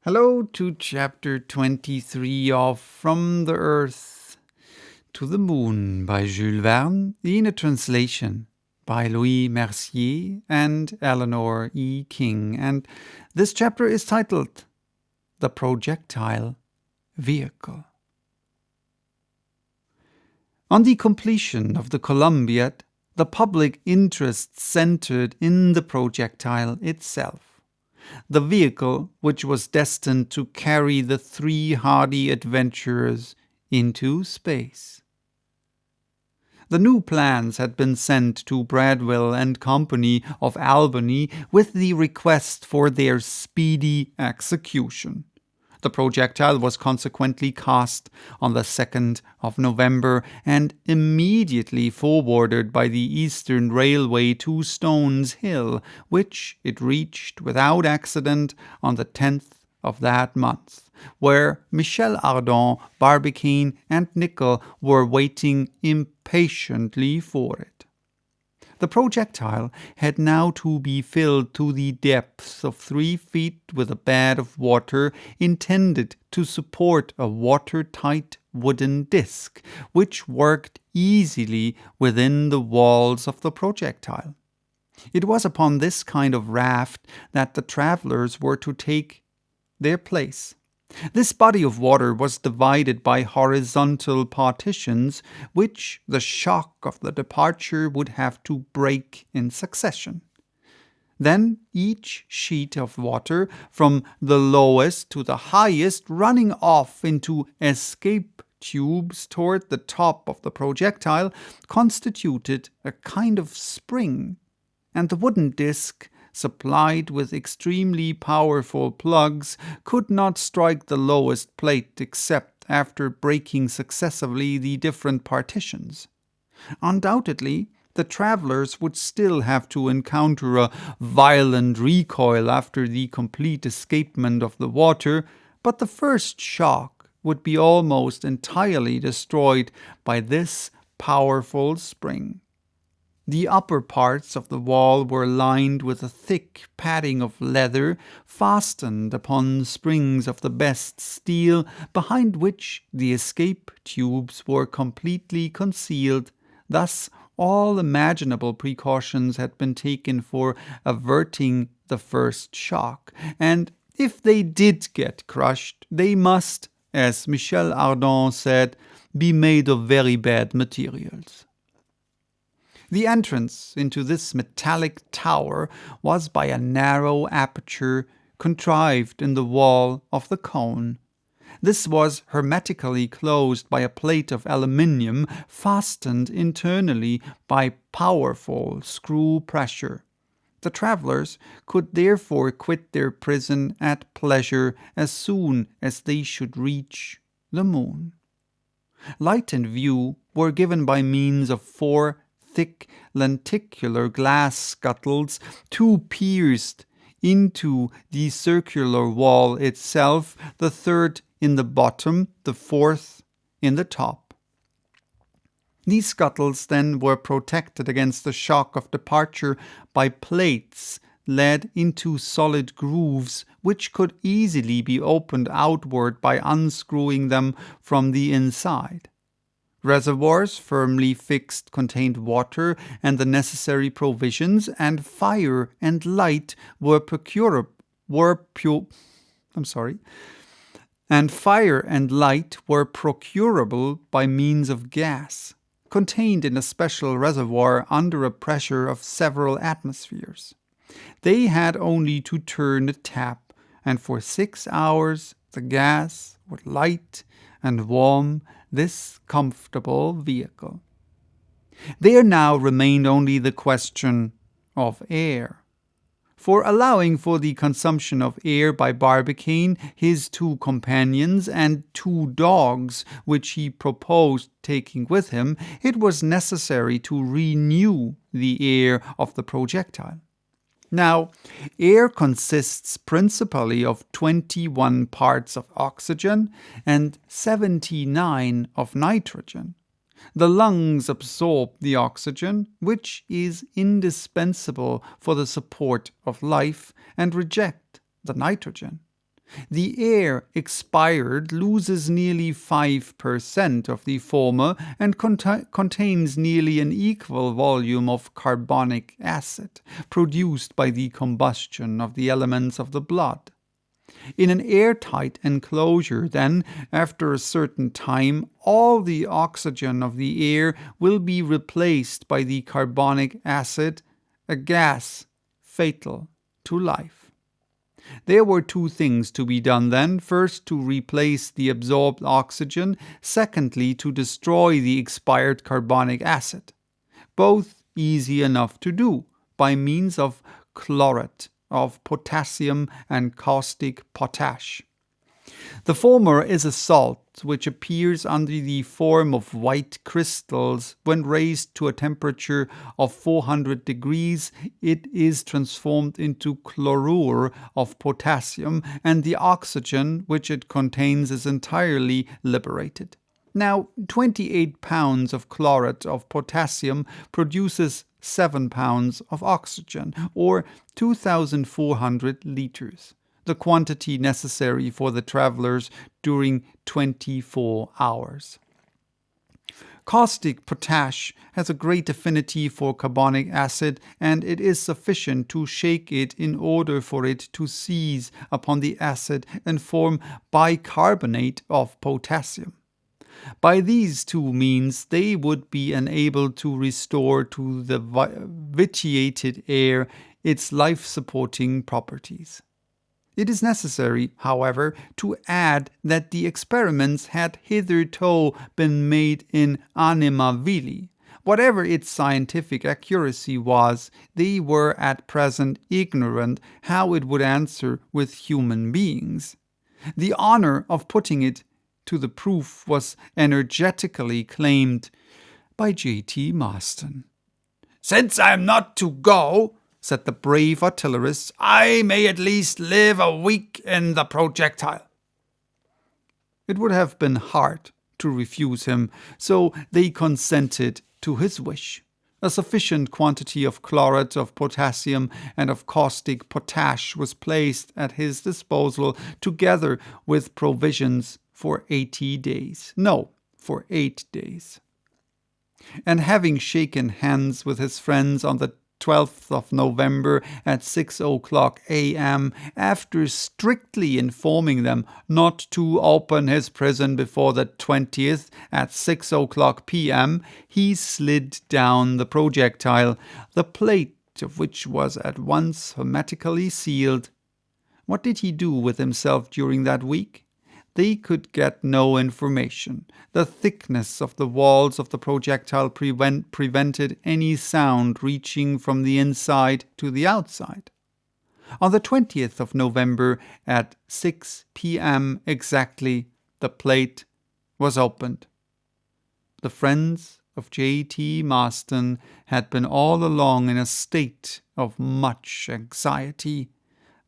Hello to chapter 23 of From the Earth to the Moon by Jule Verne in a translation by Louis Mercier and Eleanor E. King. And this chapter is titled The Projectile-Vehicle. On the completion of the Columbiad, the public interest centered in the projectile itself. The vehicle which was destined to carry the three hardy adventurers into space. The new plans had been sent to Bradwell and Company of Albany with the request for their speedy execution. The projectile was consequently cast on the 2nd of November and immediately forwarded by the Eastern Railway to Stones Hill, which it reached without accident on the 10th of that month, where Michel Ardan, Barbicane, and Nicholl were waiting impatiently for it. The projectile had now to be filled to the depth of 3 feet with a bed of water intended to support a watertight wooden disc, which worked easily within the walls of the projectile. It was upon this kind of raft that the travelers were to take their place. This body of water was divided by horizontal partitions, which the shock of the departure would have to break in succession. Then each sheet of water, from the lowest to the highest, running off into escape tubes toward the top of the projectile, constituted a kind of spring, and the wooden disc, supplied with extremely powerful plugs, could not strike the lowest plate except after breaking successively the different partitions. Undoubtedly, the travelers would still have to encounter a violent recoil after the complete escapement of the water, but the first shock would be almost entirely destroyed by this powerful spring. The upper parts of the wall were lined with a thick padding of leather, fastened upon springs of the best steel, behind which the escape tubes were completely concealed. Thus, all imaginable precautions had been taken for averting the first shock, and if they did get crushed, they must, as Michel Ardan said, be made of very bad materials. The entrance into this metallic tower was by a narrow aperture contrived in the wall of the cone. This was hermetically closed by a plate of aluminium fastened internally by powerful screw pressure. The travelers could therefore quit their prison at pleasure as soon as they should reach the moon. Light and view were given by means of 4 thick lenticular glass scuttles, 2 pierced into the circular wall itself, the 3rd in the bottom, the 4th in the top. These scuttles then were protected against the shock of departure by plates led into solid grooves, which could easily be opened outward by unscrewing them from the inside. Reservoirs firmly fixed contained water and the necessary provisions, and fire and light were procurable by means of gas, contained in a special reservoir under a pressure of several atmospheres. They had only to turn a tap, and for 6 hours the gas would light and warm this comfortable vehicle. There now remained only the question of air. For allowing for the consumption of air by Barbicane, his 2 companions, and 2 dogs which he proposed taking with him, it was necessary to renew the air of the projectile. Now, air consists principally of 21 parts of oxygen and 79 of nitrogen. The lungs absorb the oxygen, which is indispensable for the support of life, and reject the nitrogen. The air expired loses nearly 5% of the former and contains nearly an equal volume of carbonic acid, produced by the combustion of the elements of the blood. In an airtight enclosure, then, after a certain time, all the oxygen of the air will be replaced by the carbonic acid, a gas fatal to life. There were two things to be done then. First, to replace the absorbed oxygen. Secondly, to destroy the expired carbonic acid. Both easy enough to do by means of chlorate of potassium and caustic potash. The former is a salt which appears under the form of white crystals. When raised to a temperature of 400 degrees, it is transformed into chlorure of potassium, and the oxygen which it contains is entirely liberated. Now, 28 pounds of chlorate of potassium produces 7 pounds of oxygen, or 2,400 liters, the quantity necessary for the travelers during 24 hours. Caustic potash has a great affinity for carbonic acid, and it is sufficient to shake it in order for it to seize upon the acid and form bicarbonate of potassium. By these two means, they would be enabled to restore to the vitiated air its life-supporting properties. It is necessary, however, to add that the experiments had hitherto been made in anima vili. Whatever its scientific accuracy was, they were at present ignorant how it would answer with human beings. The honor of putting it to the proof was energetically claimed by J.T. Maston. "Since I am not to go," said the brave artillerist, "I may at least live a week in the projectile." It would have been hard to refuse him, so they consented to his wish. A sufficient quantity of chlorate of potassium and of caustic potash was placed at his disposal, together with provisions for 80 days. No, for 8 days. And having shaken hands with his friends on the 12th of November at 6:00 a.m., after strictly informing them not to open his prison before the 20th at 6:00 p.m., he slid down the projectile, the plate of which was at once hermetically sealed. What did he do with himself during that week? They could get no information. The thickness of the walls of the projectile prevented any sound reaching from the inside to the outside. On the 20th of November at 6 p.m. exactly, the plate was opened. The friends of J.T. Maston had been all along in a state of much anxiety,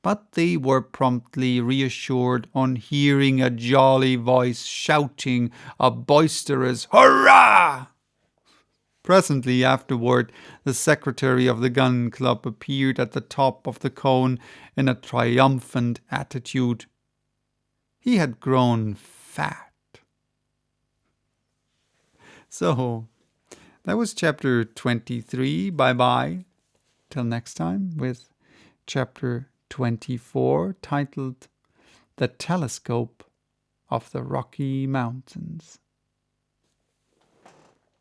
but they were promptly reassured on hearing a jolly voice shouting a boisterous "Hurrah!" Presently afterward, the secretary of the gun club appeared at the top of the cone in a triumphant attitude. He had grown fat. So, that was chapter 23. Bye-bye. Till next time with chapter 24, titled The Telescope of the Rocky Mountains.